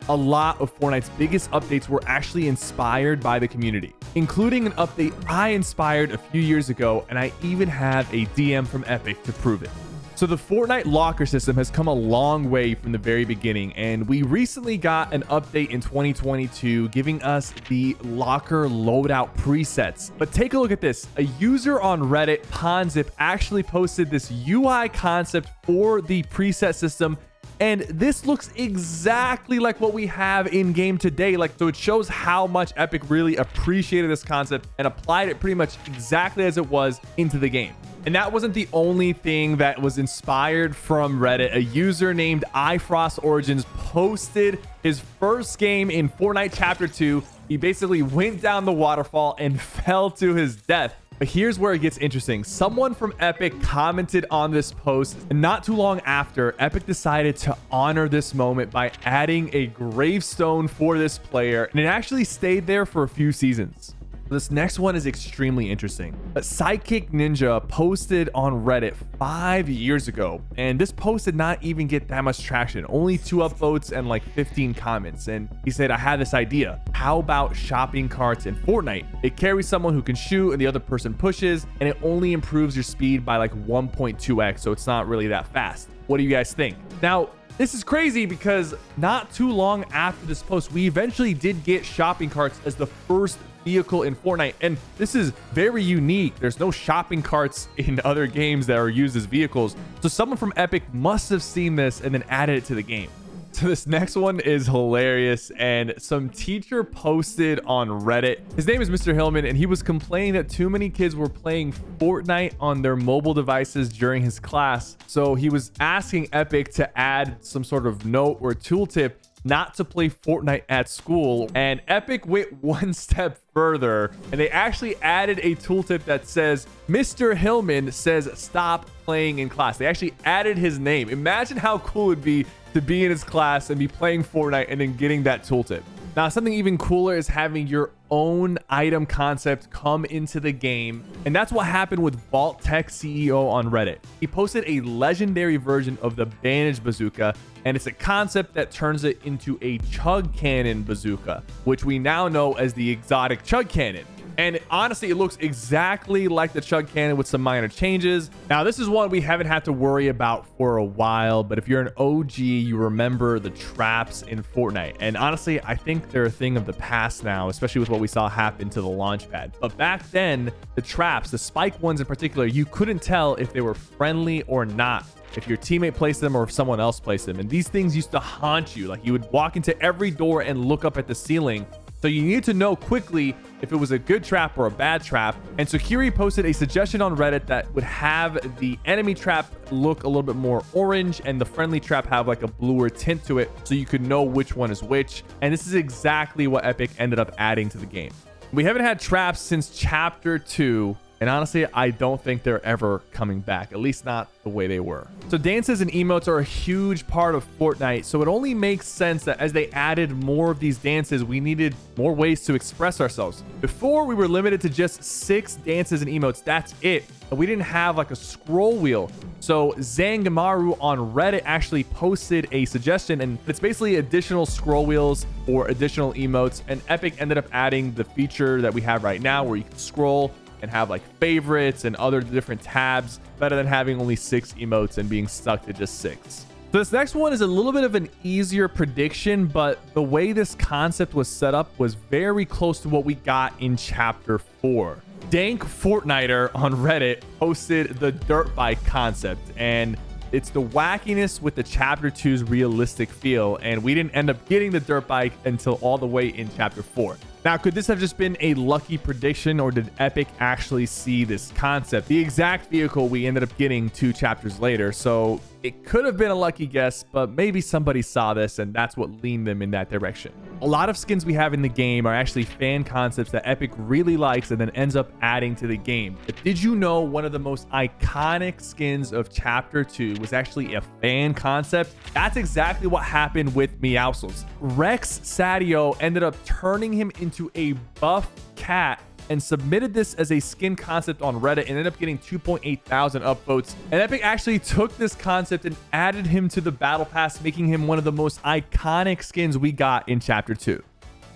a lot of Fortnite's biggest updates were actually inspired by the community, including an update I inspired a few years ago, and I even have a DM from Epic to prove it. So the Fortnite locker system has come a long way from the very beginning, and we recently got an update in 2022 giving us the locker loadout presets. But take a look at this. A user on Reddit, Ponzip, actually posted this UI concept for the preset system, and this looks exactly like what we have in game today. So it shows how much Epic really appreciated this concept and applied it pretty much exactly as it was into the game. And that wasn't the only thing that was inspired from Reddit. A user named iFrostOrigins posted his first game in Fortnite Chapter 2. He basically went down the waterfall and fell to his death. But here's where it gets interesting. Someone from Epic commented on this post, and not too long after, Epic decided to honor this moment by adding a gravestone for this player, and it actually stayed there for a few seasons. This next one is extremely interesting. A Sidekick Ninja posted on Reddit 5 years ago, and this post did not even get that much traction, only 2 upvotes and like 15 comments. And he said, I had this idea. How about shopping carts in Fortnite? It carries someone who can shoot and the other person pushes, and it only improves your speed by like 1.2x, so it's not really that fast. What do you guys think? Now, this is crazy because not too long after this post, we eventually did get shopping carts as the first vehicle in Fortnite, and this is very unique. There's no shopping carts in other games that are used as vehicles, so someone from Epic must have seen this and then added it to the game. So this next one is hilarious, and some teacher posted on Reddit. His name is Mr. Hillman, and he was complaining that too many kids were playing Fortnite on their mobile devices during his class. So he was asking Epic to add some sort of note or tooltip not to play Fortnite at school, and Epic went one step further, and they actually added a tooltip that says Mr. Hillman says stop playing in class. They actually added his name. Imagine how cool it would be to be in his class and be playing Fortnite and then getting that tooltip. Now, something even cooler is having your own item concept come into the game, and that's what happened with Vault Tech CEO on Reddit. He posted a legendary version of the Bandage Bazooka, and it's a concept that turns it into a Chug Cannon bazooka, which we now know as the exotic Chug Cannon. And honestly, it looks exactly like the Chug Cannon with some minor changes. Now, this is one we haven't had to worry about for a while, but if you're an OG, you remember the traps in Fortnite. And honestly, I think they're a thing of the past now, especially with what we saw happen to the launch pad. But back then, the traps, the spike ones in particular, you couldn't tell if they were friendly or not, if your teammate placed them or if someone else placed them. And these things used to haunt you. Like, you would walk into every door and look up at the ceiling. So you need to know quickly if it was a good trap or a bad trap. And Security posted a suggestion on Reddit that would have the enemy trap look a little bit more orange and the friendly trap have like a bluer tint to it, so you could know which one is which. And this is exactly what Epic ended up adding to the game. We haven't had traps since Chapter 2. And honestly, I don't think they're ever coming back, at least not the way they were. So dances and emotes are a huge part of Fortnite, so it only makes sense that as they added more of these dances, we needed more ways to express ourselves. Before, we were limited to just 6 dances and emotes. That's it. And we didn't have like a scroll wheel. So Zangamaru on Reddit actually posted a suggestion, and it's basically additional scroll wheels or additional emotes, and Epic ended up adding the feature that we have right now where you can scroll and have like favorites and other different tabs, better than having only 6 emotes and being stuck to just 6. So this next one is a little bit of an easier prediction, but the way this concept was set up was very close to what we got in Chapter 4. Dank Fortniter on Reddit posted the dirt bike concept, and it's the wackiness with the Chapter 2's realistic feel, and we didn't end up getting the dirt bike until all the way in Chapter 4. Now, could this have just been a lucky prediction, or did Epic actually see this concept, the exact vehicle we ended up getting 2 chapters later? So it could have been a lucky guess, but maybe somebody saw this and that's what leaned them in that direction. A lot of skins we have in the game are actually fan concepts that Epic really likes and then ends up adding to the game. But did you know one of the most iconic skins of Chapter 2 was actually a fan concept? That's exactly what happened with Meowscles. Rex Sadio ended up turning him into a buff cat and submitted this as a skin concept on Reddit and ended up getting 2.8 thousand upvotes. And Epic actually took this concept and added him to the battle pass, making him one of the most iconic skins we got in chapter 2.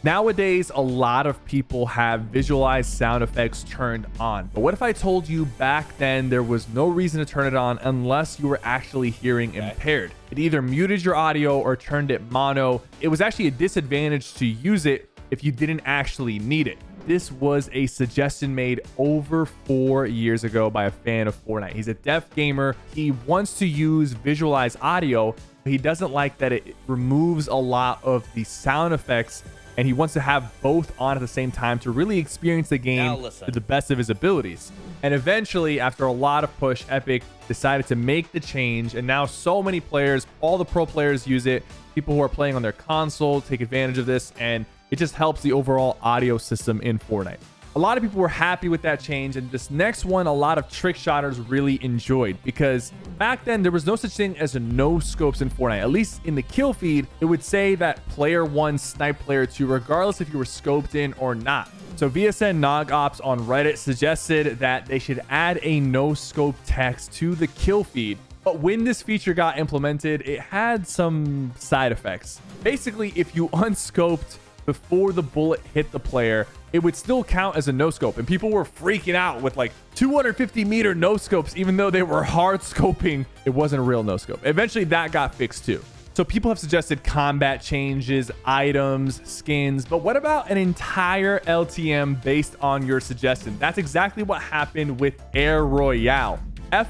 Nowadays, a lot of people have visualized sound effects turned on. But what if I told you back then there was no reason to turn it on unless you were actually hearing impaired? It either muted your audio or turned it mono. It was actually a disadvantage to use it if you didn't actually need it. This was a suggestion made over 4 years ago by a fan of Fortnite. He's a deaf gamer. He wants to use visualized audio, but he doesn't like that it removes a lot of the sound effects, and he wants to have both on at the same time to really experience the game to the best of his abilities. And eventually, after a lot of push, Epic decided to make the change, and now so many players, all the pro players use it. People who are playing on their console take advantage of this, and it just helps the overall audio system in Fortnite. A lot of people were happy with that change, and this next one a lot of trick shotters really enjoyed, because back then there was no such thing as a no scopes in Fortnite. At least in the kill feed, it would say that player 1 sniped player 2 regardless if you were scoped in or not. So VSN NogOps on Reddit suggested that they should add a no scope text to the kill feed. But when this feature got implemented, it had some side effects. Basically, if you unscoped before the bullet hit the player, it would still count as a no scope, and people were freaking out with like 250 meter no scopes, even though they were hard scoping. It wasn't a real no scope. Eventually that got fixed too. So people have suggested combat changes, items, skins, but what about an entire LTM based on your suggestion? That's exactly what happened with Air Royale.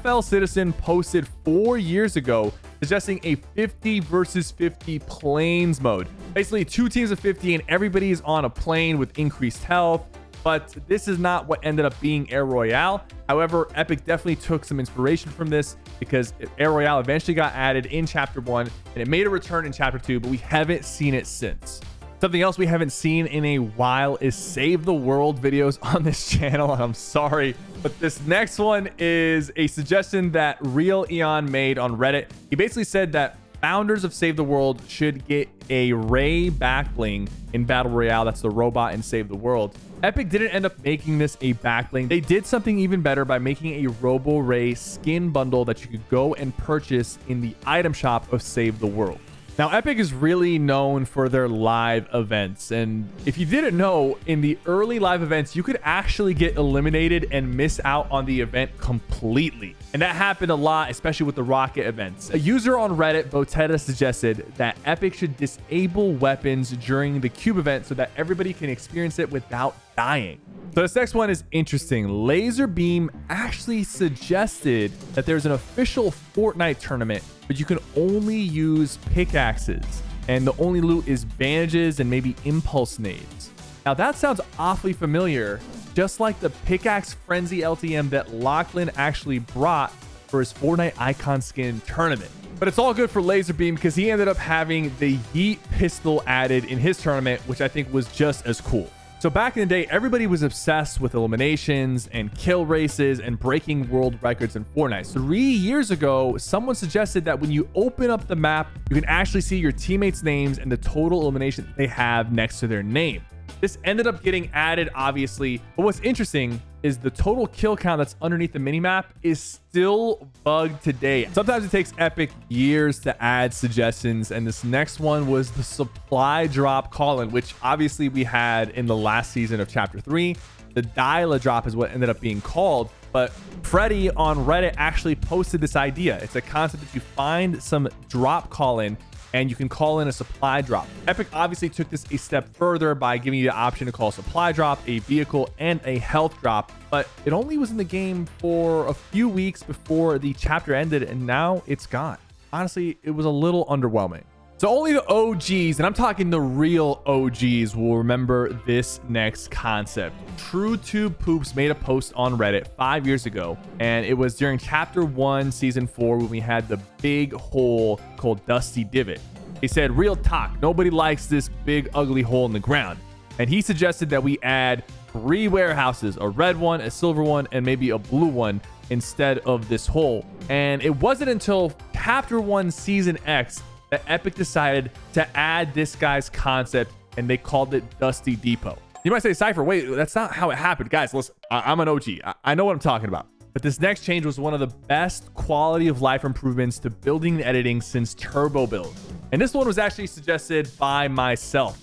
FL Citizen posted 4 years ago suggesting a 50 versus 50 planes mode. Basically 2 teams of 50 and everybody is on a plane with increased health. But this is not what ended up being Air Royale. However, Epic definitely took some inspiration from this, because Air Royale eventually got added in chapter 1 and it made a return in chapter 2, but we haven't seen it since. Something else we haven't seen in a while is Save the World videos on this channel. I'm sorry, but this next one is a suggestion that Real Eon made on Reddit. He basically said that founders of Save the World should get a Ray back bling in Battle Royale. That's the robot in Save the World. Epic didn't end up making this a back bling. They did something even better by making a Robo Ray skin bundle that you could go and purchase in the item shop of Save the World. Now, Epic is really known for their live events, and if you didn't know, in the early live events, you could actually get eliminated and miss out on the event completely. And that happened a lot, especially with the rocket events. A user on Reddit, Botetta, suggested that Epic should disable weapons during the cube event so that everybody can experience it without dying. So this next one is interesting. Laserbeam actually suggested that there's an official Fortnite tournament, but you can only use pickaxes, and the only loot is bandages and maybe impulse nades. Now that sounds awfully familiar, just like the Pickaxe Frenzy LTM that Lachlan actually brought for his Fortnite icon skin tournament. But it's all good for Laserbeam because he ended up having the Yeet pistol added in his tournament, which I think was just as cool. So back in the day, everybody was obsessed with eliminations and kill races and breaking world records in Fortnite. 3 years ago, someone suggested that when you open up the map, you can actually see your teammates' names and the total elimination they have next to their name. This ended up getting added, obviously, but what's interesting is the total kill count that's underneath the minimap is still bugged today. Sometimes it takes Epic years to add suggestions, and this next one was the supply drop call-in, which obviously we had in the last season of chapter 3. The Dyla drop is what ended up being called, but Freddy on Reddit actually posted this idea. It's a concept that you find some drop call-in and you can call in a supply drop. Epic obviously took this a step further by giving you the option to call a supply drop, a vehicle, and a health drop, but it only was in the game for a few weeks before the chapter ended, and now it's gone. Honestly, it was a little underwhelming. So only the OGs, and I'm talking the real OGs, will remember this next concept. TrueTube Poops made a post on Reddit 5 years ago, and it was during chapter 1 season 4 when we had the big hole called Dusty Divot. He said, "Real talk, nobody likes this big ugly hole in the ground," and he suggested that we add 3 warehouses, a red one, a silver one, and maybe a blue one instead of this hole. And it wasn't until chapter 1 season X that Epic decided to add this guy's concept, and they called it Dusty Depot. You might say, Cypher, wait, that's not how it happened. Guys, listen, I'm an OG. I know what I'm talking about. But this next change was one of the best quality of life improvements to building and editing since Turbo Build. And this one was actually suggested by myself.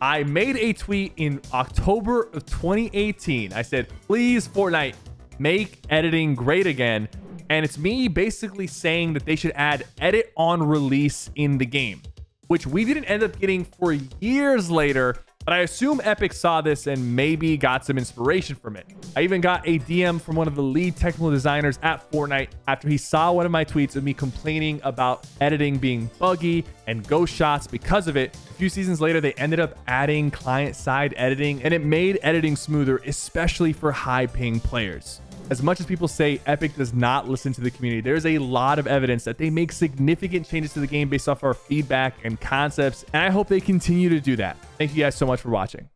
I made a tweet in October of 2018. I said, please, Fortnite, make editing great again. And it's me basically saying that they should add edit on release in the game, which we didn't end up getting for years later. But I assume Epic saw this and maybe got some inspiration from it. I even got a DM from one of the lead technical designers at Fortnite after he saw one of my tweets of me complaining about editing being buggy and ghost shots because of it. A few seasons later, they ended up adding client-side editing, and it made editing smoother, especially for high-ping players. As much as people say Epic does not listen to the community, there's a lot of evidence that they make significant changes to the game based off our feedback and concepts, and I hope they continue to do that. Thank you guys so much for watching.